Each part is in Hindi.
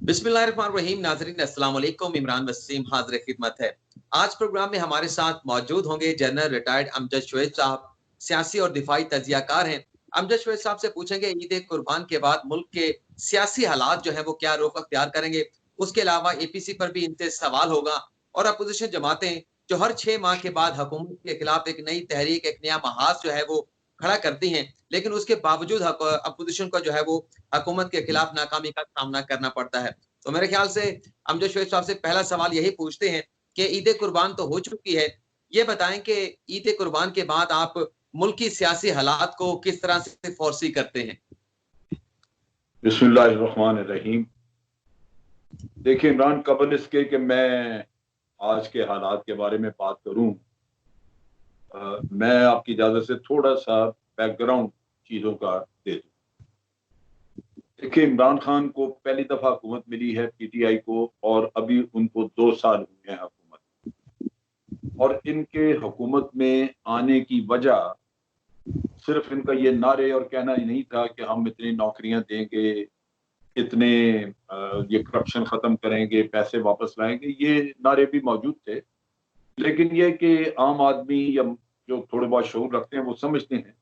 बिस्मिल्लाहिर्रहमानिर्रहीम। नाज़रीन अस्सलाम वालेकुम। इमरान वसीम हाज़िर खिदमत है। आज प्रोग्राम में हमारे साथ मौजूद होंगे जनरल रिटायर्ड अमजद शोएब साहब, सियासी और दिफाई तजियाकार हैं। अमजद शोएब साहब से पूछेंगे ईद कुर्बान के बाद मुल्क के सियासी हालात जो है वो क्या रुख अख्तियार करेंगे। उसके अलावा एपीसी पर भी इनसे सवाल होगा और अपोजिशन जमातें जो हर 6 माह के बाद हुकूमत के खिलाफ एक नई तहरीक, एक नया महाज जो है वो खड़ा करती हैं, लेकिन उसके बावजूद अपोजिशन को जो है वो हुकूमत के खिलाफ नाकामी का सामना करना पड़ता है। तो मेरे ख्याल से अमजद शोएब साहब से पहला सवाल यही पूछते हैं कि ईद कुर्बान तो हो चुकी है, ये बताएं कि ईद कुर्बान के बाद आप मुल्की सियासी हालात को किस तरह से फोरसी करते हैं। बिस्मिल्लाहिर्रहमानिर्रहीम। देखिए इमरान, कबल इसके कि मैं आज के हालात के बारे में बात करूं, मैं आपकी इजाजत से थोड़ा सा बैकग्राउंड चीजों का दे दूं। देखिए, इमरान खान को पहली दफा हुकूमत मिली है पीटीआई को, और अभी उनको 2 साल हुए हैं हुकूमत। और इनके हुकूमत में आने की वजह सिर्फ इनका ये नारे और कहना ही नहीं था कि हम इतनी नौकरियां देंगे, इतने ये करप्शन खत्म करेंगे, पैसे वापस लाएंगे, ये नारे भी मौजूद थे। लेकिन ये कि आम आदमी या जो थोड़े बहुत शऊर रखते हैं वो समझते हैं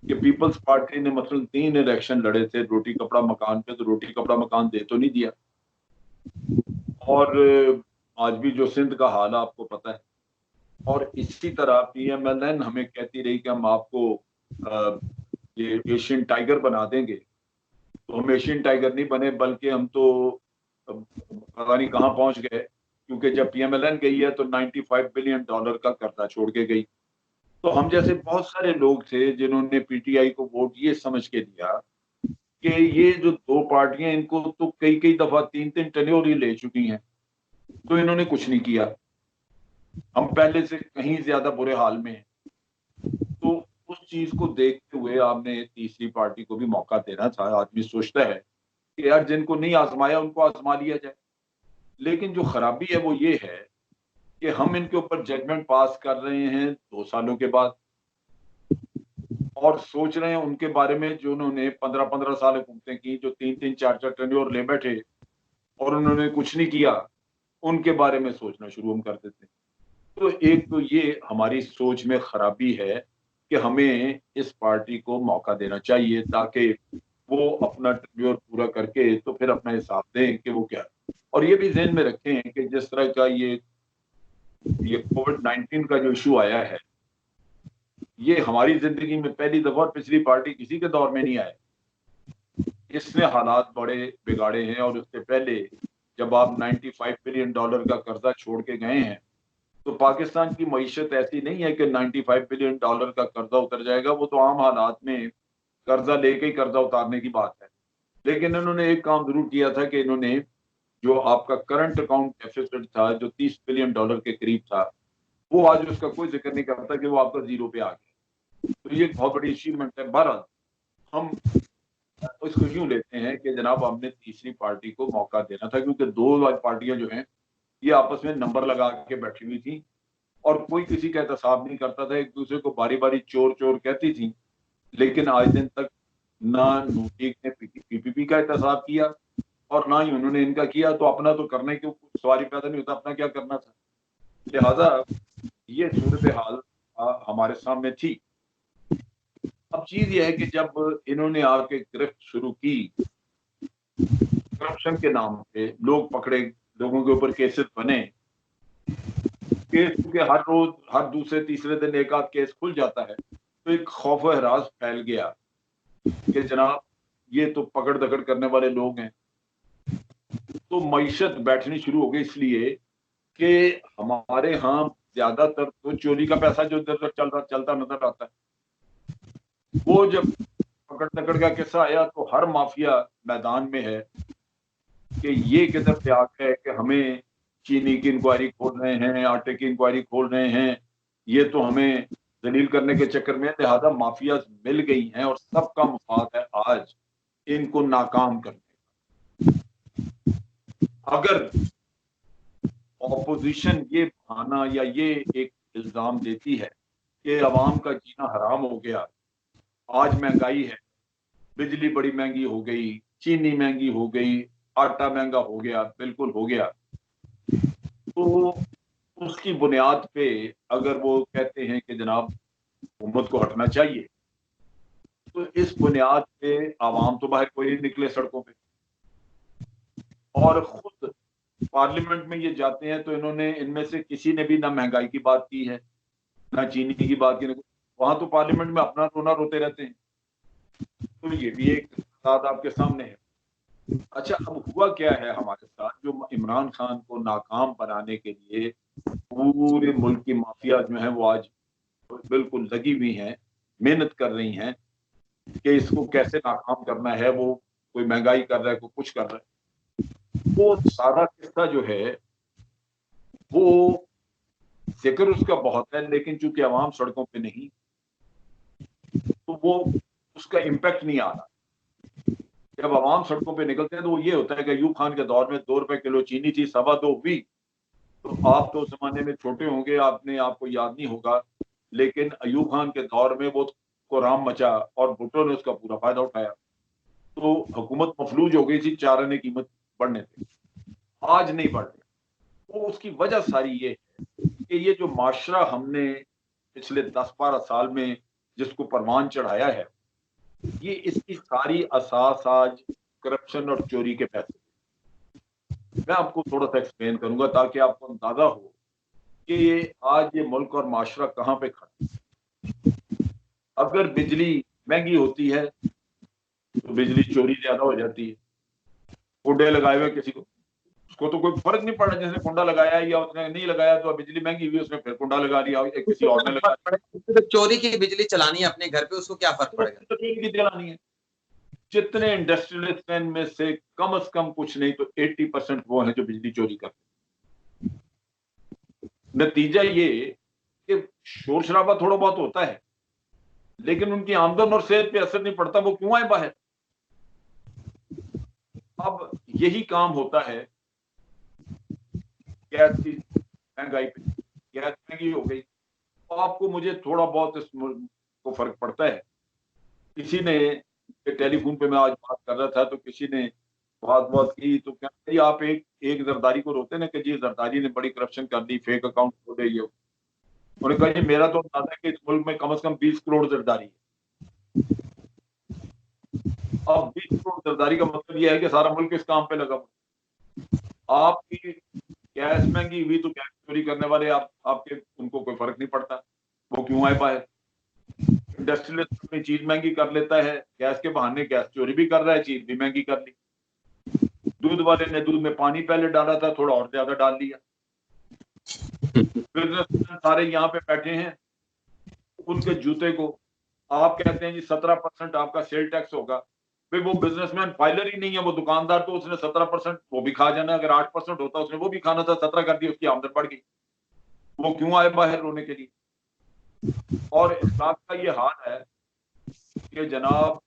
कि पीपल्स पार्टी ने मतलब 3 इलेक्शन लड़े थे रोटी कपड़ा मकान पे, तो रोटी कपड़ा मकान दे तो नहीं दिया। और आज भी जो सिंध का हाल है आपको पता है। और इसी तरह पीएमएलएन हमें कहती रही कि हम आपको ये एशियन टाइगर बना देंगे, तो हम एशियन टाइगर नहीं बने, बल्कि हम तो पता नहीं कहाँ पहुंच गए। क्योंकि जब पीएमएलएन गई है तो $95 बिलियन का कर्जा छोड़ के गई। तो हम जैसे बहुत सारे लोग थे जिन्होंने पीटीआई को वोट ये समझ के दिया कि ये जो 2 पार्टियां, इनको तो कई कई दफा 3-3 टेन्योर ही ले चुकी हैं, तो इन्होंने कुछ नहीं किया। हम पहले से कहीं ज्यादा बुरे हाल में हैं। तो उस चीज को देखते हुए आपने तीसरी पार्टी को भी मौका देना था। आदमी सोचता है कि यार जिनको नहीं आजमाया उनको आजमा लिया जाए। लेकिन जो खराबी है वो ये है कि हम इनके ऊपर जजमेंट पास कर रहे हैं 2 सालों के बाद, और सोच रहे हैं उनके बारे में जो उन्होंने 15-15 साल हुकूमतें की, जो 3-3 4-4 टेन्योर ले बैठे और उन्होंने कुछ नहीं किया, उनके बारे में सोचना शुरू हम कर देते हैं। तो एक तो ये हमारी सोच में खराबी है कि हमें इस पार्टी को मौका देना चाहिए ताकि वो अपना टेन्योर पूरा करके तो फिर अपना हिसाब दें कि वो क्या है। और ये भी ज़हन में रखें कि जिस तरह का ये कोविड-19 का जो इशू आया है, ये हमारी जिंदगी में पहली दफा, और पिछली पार्टी किसी के दौर में नहीं आया। इसने हालात बड़े बिगाड़े हैं। और उससे पहले जब आप $95 बिलियन का कर्जा छोड़ के गए हैं, तो पाकिस्तान की मईशत ऐसी नहीं है कि $95 बिलियन का कर्जा उतर जाएगा। वो तो आम हालात में कर्जा लेके ही कर्जा उतारने की बात है। लेकिन इन्होंने एक काम जरूर किया था कि इन्होंने जो आपका करंट अकाउंट डेफिसिट था, जो $30 बिलियन के करीब था, वो आज उसका कोई जिक्र नहीं करता कि वो आपका जीरो पे आ गया। तो ये एक बहुत बड़ी अचीवमेंट है। बहरहाल हम इसको यूं लेते हैं कि जनाब हमने तीसरी पार्टी को मौका देना था, क्योंकि 2 पार्टियां जो हैं ये आपस में नंबर लगा के बैठी हुई थी और कोई किसी का एहतसाब नहीं करता था। एक दूसरे को बारी बारी चोर चोर कहती थी, लेकिन आज दिन तक ना नून लीग ने पीपीपी का एहतसाब किया और ना ही उन्होंने इनका किया। तो अपना तो करने के सवाल पैदा नहीं होता, अपना क्या करना था। लिहाजा ये सूरत हाल हमारे सामने थी। अब चीज ये है कि जब इन्होंने आके गिरफ्त शुरू की, करप्शन के नाम पे लोग पकड़े, लोगों के ऊपर केसेस बने, केस के हर रोज हर दूसरे तीसरे दिन एक आध केस खुल जाता है, तो एक खौफ व हरास फैल गया कि जनाब ये तो पकड़ दकड़ करने वाले लोग हैं। तो मईशत बैठनी शुरू हो गई, इसलिए कि हमारे यहाँ ज्यादातर तो चोरी का पैसा जो इधर चलता नजर आता है। वो जब पकड़ दकड़ का किस्सा आया तो हर माफिया मैदान में है कि ये किधर से आ गए कि हमें चीनी की इंक्वायरी खोल रहे हैं, आटे की इंक्वायरी खोल रहे हैं, ये तो हमें दलील करने के चक्कर में। लिहाजा माफिया मिल गई हैं और सबका मुफाद है आज इनको नाकाम करने। अगर ऑपोजिशन ये बहाना या ये एक इल्जाम देती है कि अवाम का जीना हराम हो गया, आज महंगाई है, बिजली बड़ी महंगी हो गई, चीनी महंगी हो गई, आटा महंगा हो गया, बिल्कुल हो गया, तो उसकी बुनियाद पे अगर वो कहते हैं कि जनाब हुकूमत को हटना चाहिए, तो इस बुनियाद पे आवाम तो बाहर कोई नहीं निकले सड़कों पे, और खुद पार्लियामेंट में ये जाते हैं तो इन्होंने इनमें से किसी ने भी ना महंगाई की बात की है, ना चीनी की बात की। वहां तो पार्लियामेंट में अपना रोना रोते रहते हैं। तो ये भी एक बात आपके सामने है। अच्छा, अब हुआ क्या है हमारे साथ, जो इमरान खान को नाकाम बनाने के लिए पूरे मुल्क की माफिया जो है वो आज बिल्कुल लगी हुई हैं, मेहनत कर रही हैं कि इसको कैसे नाकाम करना है। वो कोई महंगाई कर रहा है, कोई कुछ कर रहा है। वो सारा किस्सा जो है वो जिक्र उसका बहुत है, लेकिन चूंकि आवाम सड़कों पे नहीं, तो वो उसका इम्पैक्ट नहीं आ रहा। जब आवाम सड़कों पे निकलते हैं तो वो ये होता है कि अयूब खान के दौर में 2 रुपए किलो चीनी थी, 2.25 हुई। तो आप तो उस जमाने में छोटे होंगे, आपको याद नहीं होगा, लेकिन अयूब खान के दौर में वो कोराम मचा और भुट्टो ने उसका पूरा फायदा उठाया। तो हुकूमत मफलूज हो गई थी, 4 आने कीमत बढ़ने थे, आज नहीं बढ़ रही। तो उसकी वजह सारी ये है कि ये जो माशरा हमने पिछले 10-12 साल में जिसको परवान चढ़ाया है, ये इसकी सारी असास आज करप्शन और चोरी के पैसे। मैं आपको थोड़ा सा एक्सप्लेन करूंगा ताकि आपको अंदाजा हो कि ये आज ये मुल्क और माशरा कहां पे खड़ा है। अगर बिजली महंगी होती है तो बिजली चोरी ज्यादा हो जाती है। कुंडे लगाए हुए किसी को, उसको तो कोई फर्क नहीं पड़ा, जिसने कुंडा लगाया या उसने नहीं लगाया, तो बिजली महंगी हुई, उसने फिर कुंडा लगा लिया, किसी और ने लगा तो चोरी की बिजली चलानी है अपने घर पे, उसको क्या फर्क पड़ेगा? तो की जलानी है। जितने इंडस्ट्रियलिस्ट हैं इनमें से कम कुछ नहीं तो 80% वो हैं जो बिजली चोरी करते हैं। नतीजा ये कि शोर शराबा थोड़ा बहुत होता है, लेकिन उनकी आमदन और सेहत पे असर नहीं पड़ता। वो क्यों आए बाहर? अब यही काम होता है गैस की महंगाई पे। गैस महंगी हो गई तो आपको मुझे थोड़ा बहुत इस को फर्क पड़ता है। किसी ने टेलीफोन पे, मैं आज बात कर रहा था तो किसी ने बात की, तो क्या जी आप एक एक जरदारी को रोते ना कि जी जरदारी ने बड़ी करप्शन कर दी, फेक अकाउंट खोले, ये उन्होंने कहा जी मेरा तो अंदाजा है कि इस मुल्क में कम से कम 20 करोड़ जरदारी है। अब 20 करोड़ जरदारी का मतलब यह है कि सारा मुल्क इस काम पे लगा हुआ। आपकी गैस महंगी हुई तो गैस चोरी करने वाले आपके उनको कोई फर्क नहीं पड़ता, वो क्यों आए बाहर? इंडस्ट्रियलिस्ट अपनी चीज महंगी कर लेता है, गैस के बहाने गैस चोरी भी कर रहा है, चीज भी महंगी कर ली। दूध वाले ने दूध में पानी पहले डाला था, थोड़ा और ज्यादा डाल लिया। बिजनेसमैन सारे यहाँ पे बैठे हैं, उनके जूते को आप कहते हैं जी 17% आपका सेल टैक्स होगा। भाई वो बिजनेसमैन फाइलर ही नहीं है, वो दुकानदार, तो उसने 17% वो भी खा जाना। अगर 8% होता उसने वो भी खाना था, 17 कर दिया, उसकी आमदन बढ़ गई। वो क्यों आए बाहर रोने के लिए? और इस बात का ये हाल है कि जनाब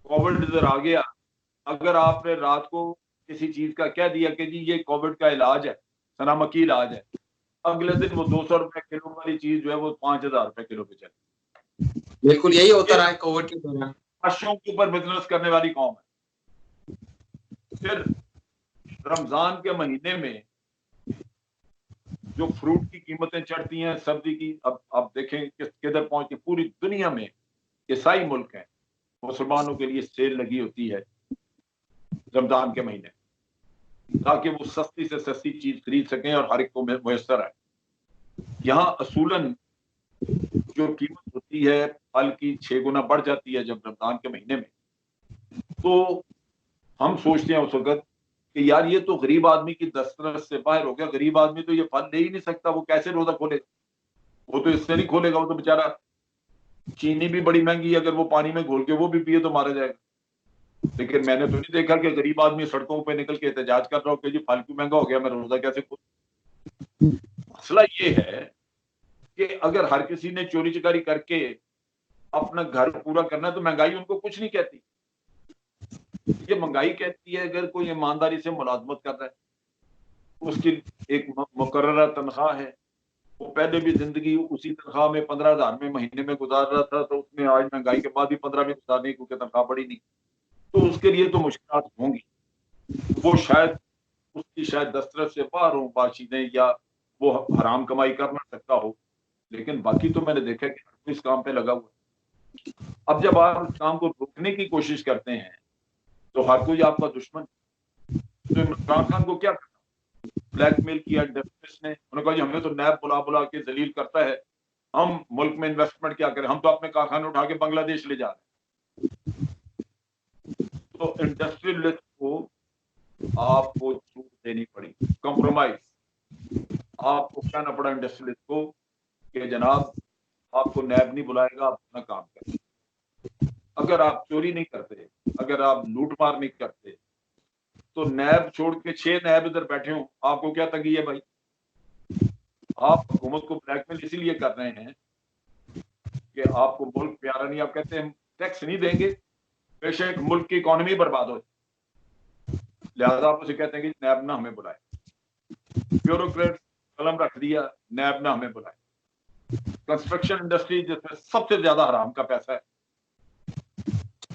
कोविड इधर आ गया, अगर आपने रात को किसी चीज का कह दिया कि जी ये कोविड का इलाज है, सनामकी इलाज है, अगले दिन वो 200 रुपए किलो वाली चीज जो है वो 5,000 रुपए किलो पे चले। बिल्कुल यही होता रहा है कोविड के दौरान। अशों के ऊपर बिजनेस करने वाली कौम है। फिर रमजान के महीने में जो फ्रूट की कीमतें चढ़ती हैं, सब्जी की, अब देखें किधर पहुंच, पूरी दुनिया में ईसाई मुल्क हैं, मुसलमानों के लिए सेल लगी होती है रमजान के महीने, ताकि वो सस्ती से सस्ती चीज खरीद सकें और हर एक को मुयसर है। यहाँ असूलन जो कीमत होती है फल की 6 गुना बढ़ जाती है जब रमजान के महीने में। तो हम सोचते हैं उस वक्त कि यार ये तो गरीब आदमी की दस्तरस से बाहर हो गया, गरीब आदमी तो ये फल ले ही नहीं सकता, वो कैसे रोजा खोलेगा? वो तो इससे नहीं खोलेगा, वो तो बेचारा, चीनी भी बड़ी महंगी है, अगर वो पानी में घोल के वो भी पिए तो मारा जाएगा। लेकिन मैंने तो नहीं देखा कि गरीब आदमी सड़कों पे निकल के एहतजाज कर रहा हो कि जी फल क्यों महंगा हो गया, मैं रोजा कैसे खोलूं? मसला ये है कि अगर हर किसी ने चोरी चकारी करके अपना घर पूरा करना है तो महंगाई उनको कुछ नहीं कहती। ये महंगाई कहती है अगर कोई ईमानदारी से मुलाजमत कर रहा है, उसकी एक मुकर्ररा तनख्वाह है, वो पहले भी जिंदगी उसी तनख्वाह में 15,000 में महीने में गुजार रहा था, तो उसने आज महंगाई के बाद भी 15 में गुजारने, क्योंकि तनख्वाह बढ़ी नहीं, तो उसके लिए तो मुश्किल होंगी। वो शायद उसकी शायद दस्तरस से बाहर हो बातचीतें, या वो हराम कमाई कर ना सकता हो, लेकिन बाकी तो मैंने देखा कि हर कोई इस काम पे लगा हुआ है। अब जब आप उस काम को रोकने की कोशिश करते हैं तो हर कोई आपका दुश्मन। तो इमरान खान को क्या ब्लैकमेल किया इंडस्ट्रीज ने, उन्होंने कहा जी हमें तो नैब बुला बुला के जलील करता है, हम मुल्क में इन्वेस्टमेंट क्या करें, हम तो अपने कारखाने उठा के बांग्लादेश ले जा रहे हैं। तो इंडस्ट्रियलिस्ट को आपको छूट देनी पड़ी, कॉम्प्रोमाइज आपको कहना पड़ा इंडस्ट्रियलिस्ट को कि जनाब आपको नैब नहीं बुलाएगा, आप अपना काम करें। अगर आप चोरी नहीं करते, अगर आप लूट मार नहीं करते, तो नैब छोड़ के 6 नैब इधर बैठे हो, आपको क्या तंगी है भाई? आप हुकूमत को ब्लैकमेल इसीलिए कर रहे हैं कि आपको मुल्क प्यारा नहीं, आप कहते हैं टैक्स नहीं देंगे, बेशक मुल्क की इकोनॉमी बर्बाद हो, लिहाजा आप उसे कहते हैं कि नैब ना हमें बुलाए। ब्यूरोक्रेट कलम रख दिया, नैब ना हमें बुलाए। कंस्ट्रक्शन इंडस्ट्री जिसमें सबसे ज्यादा हराम का पैसा है,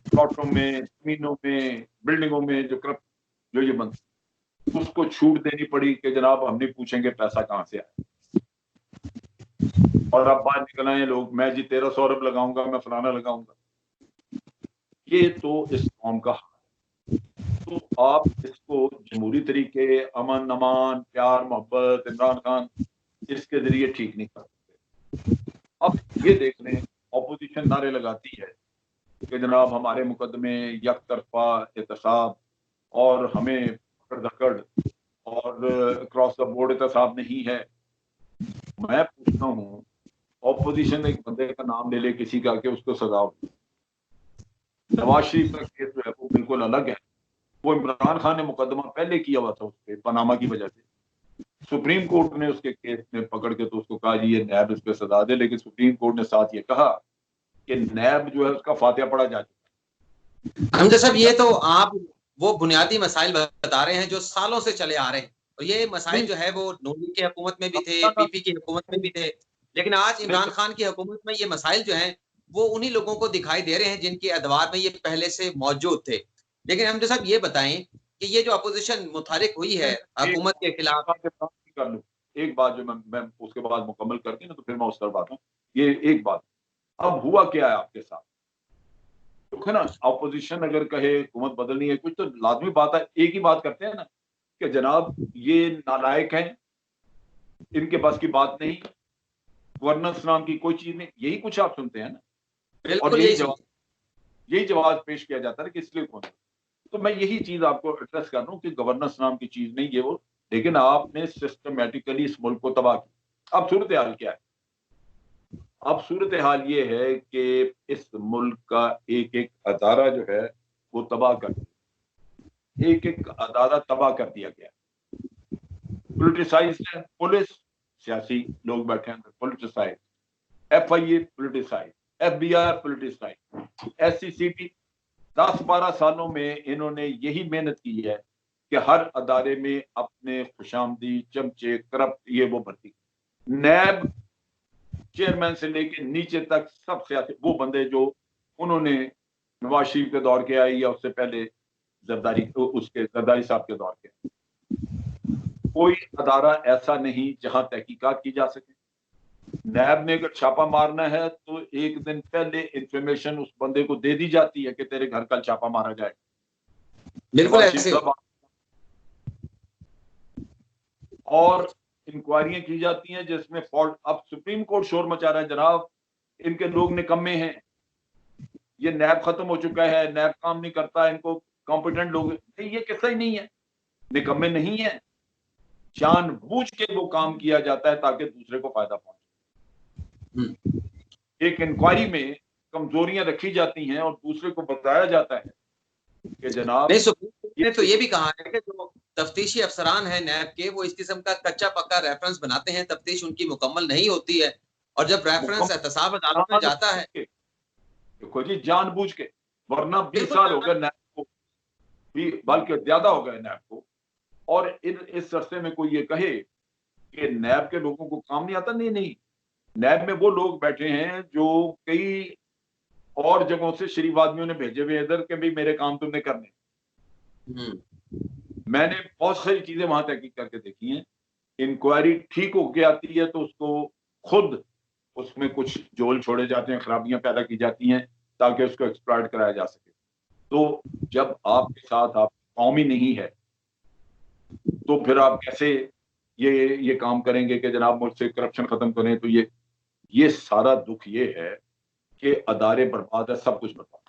प्लॉटों में, जमीनों में, बिल्डिंगों में जो ये बंद, उसको छूट देनी पड़ी कि जनाब हम नहीं पूछेंगे पैसा कहां से आया। और अब बाहर निकल आए लोग, मैं जी 1300 अरब लगाऊंगा, मैं फलाना लगाऊंगा। ये तो इस कौम का हाल है। तो आप इसको जमहूरी तरीके, अमन अमान, प्यार मोहब्बत, इमरान खान, इसके जरिए ठीक नहीं कर सकते। अब ये देख लें, ऑपोजिशन नारे लगाती है कि जनाब हमारे मुकदमे यक तरफा एहतसाब और हमें पकड़ धकड़ और क्रॉस द बोर्ड एहतसाब नहीं है। मैं पूछता हूँ, ऑपोजिशन एक बंदे का नाम ले ले किसी का कि उसको सजा हो। नवाज शरीफ का केस जो है वो बिल्कुल अलग है। वो इमरान खान ने मुकदमा पहले किया हुआ था उस पर पनामा की वजह से। सुप्रीम कोर्ट ने उसके केस में पकड़ के तो उसको कहा जी ये नैब इस पे सजा दे, लेकिन सुप्रीम कोर्ट ने साथ ये कहा कि नैब जो है उसका फातिहा पढ़ा जा चुका। हमजा साहब, ये तो आप वो बुनियादी मसाइल बता रहे हैं जो सालों से चले आ रहे हैं, और ये मसाइल जो है वो नूरी की हुकूमत में भी थे, पीपी की हुकूमत में भी थे, लेकिन आज इमरान खान की हुकूमत में ये मसाइल जो हैं वो उन्हीं लोगों को दिखाई दे रहे हैं जिनके अदवार में ये पहले से मौजूद थे। लेकिन हमजा साहब ये बताएं कि ये जो अपोजिशन मुतहरिक हुई है हुकूमत के खिलाफ। कर लूं एक बात जो मैं उसके बाद मुकम्मल करके ना तो फिर मैं उस तरफ आता हूँ। ये एक बात, अब हुआ क्या है आपके साथ, तो है ना, अपोजिशन अगर कहे हुकूमत बदलनी है कुछ, तो लाजमी बात है, एक ही बात करते हैं ना कि जनाब ये नालायक हैं, इनके पास की बात नहीं, गवर्नेंस नाम की कोई चीज नहीं, यही कुछ आप सुनते हैं ना। और बिल्कुल यही जवाब पेश किया जाता है कि इसलिए कौन। तो मैं यही चीज आपको एड्रेस कर रहा हूँ कि गवर्नेंस नाम की चीज नहीं ये वो, लेकिन आपने सिस्टमेटिकली इस मुल्क को तबाह किया। अब सूरत हाल क्या है? अब सूरत हाल ये है कि इस मुल्क का एक एक अदारा जो है वो तबाह कर दिया, एक एक अदारा तबाह कर दिया गया। पोलिटिसाइज है पुलिस, सियासी लोग बैठे हैं politicise, FIA politicise, FBI politicise, SCCT। 10-12 सालों में इन्होंने यही मेहनत की है कि हर अदारे में अपने खुशामदी चमचे करप्ट ये वो भर्ती। नैब चेयरमैन से लेके नीचे तक सब सियासी वो बंदे जो उन्होंने नवाज शरीफ के दौर के आए या उससे पहले जरदारी साहब के दौर के। कोई अदारा ऐसा नहीं जहां तहकीकात की जा सके। नैब ने अगर छापा मारना है तो एक दिन पहले इंफॉर्मेशन उस बंदे को दे दी जाती है कि तेरे घर कल छापा मारा जाए। बिल्कुल ऐसे और इंक्वायरियां की जाती हैं जिसमें फॉल्ट। अब सुप्रीम कोर्ट शोर मचा रहा है जनाब इनके लोग निकम्मे हैं, ये नैब खत्म हो चुका है, नैब काम नहीं करता, इनको कॉम्पिटेंट लोग नहीं, ये किस्सा ही नहीं है, निकम्मे नहीं है, जानबूझ के वो काम किया जाता है ताकि दूसरे को फायदा पहुंचे। एक इंक्वायरी में कमजोरियां रखी जाती हैं और दूसरे को बताया जाता है कि जनाब नहीं, सुप्रीम कोर्ट ने तो ये भी कहा है कि जो तफ्तीशी अफसरान है नैब के वो इस किस्म का कच्चा पक्का रेफरेंस बनाते हैं, तफ्तीश उनकी मुकम्मल नहीं होती है, और जब रेफरेंस एहतसाब अदालत में जाता है। देखो जी जानबूझ के, वरना 20 साल हो गए नैब को, बल्कि ज्यादा हो गए नैब को, और इस अरसे में कोई ये कहे कि नैब के लोगों को काम नहीं आता, नहीं नहीं, नैब में वो लोग बैठे हैं जो कई और जगहों से शरीफ आदमियों ने भेजे हुए इधर के भी मेरे काम तुमने करने। मैंने बहुत सारी चीजें वहां तहकीक करके देखी हैं। इंक्वायरी ठीक होके आती है तो उसको खुद उसमें कुछ जोल छोड़े जाते हैं, खराबियां पैदा की जाती हैं ताकि उसको एक्सप्लॉइट कराया जा सके। तो जब आपके साथ आप कौम ही नहीं है तो फिर आप कैसे ये काम करेंगे कि जनाब मुझसे करप्शन खत्म करें? तो ये सारा दुख ये है कि अदारे बर्बाद है, सब कुछ बर्बाद।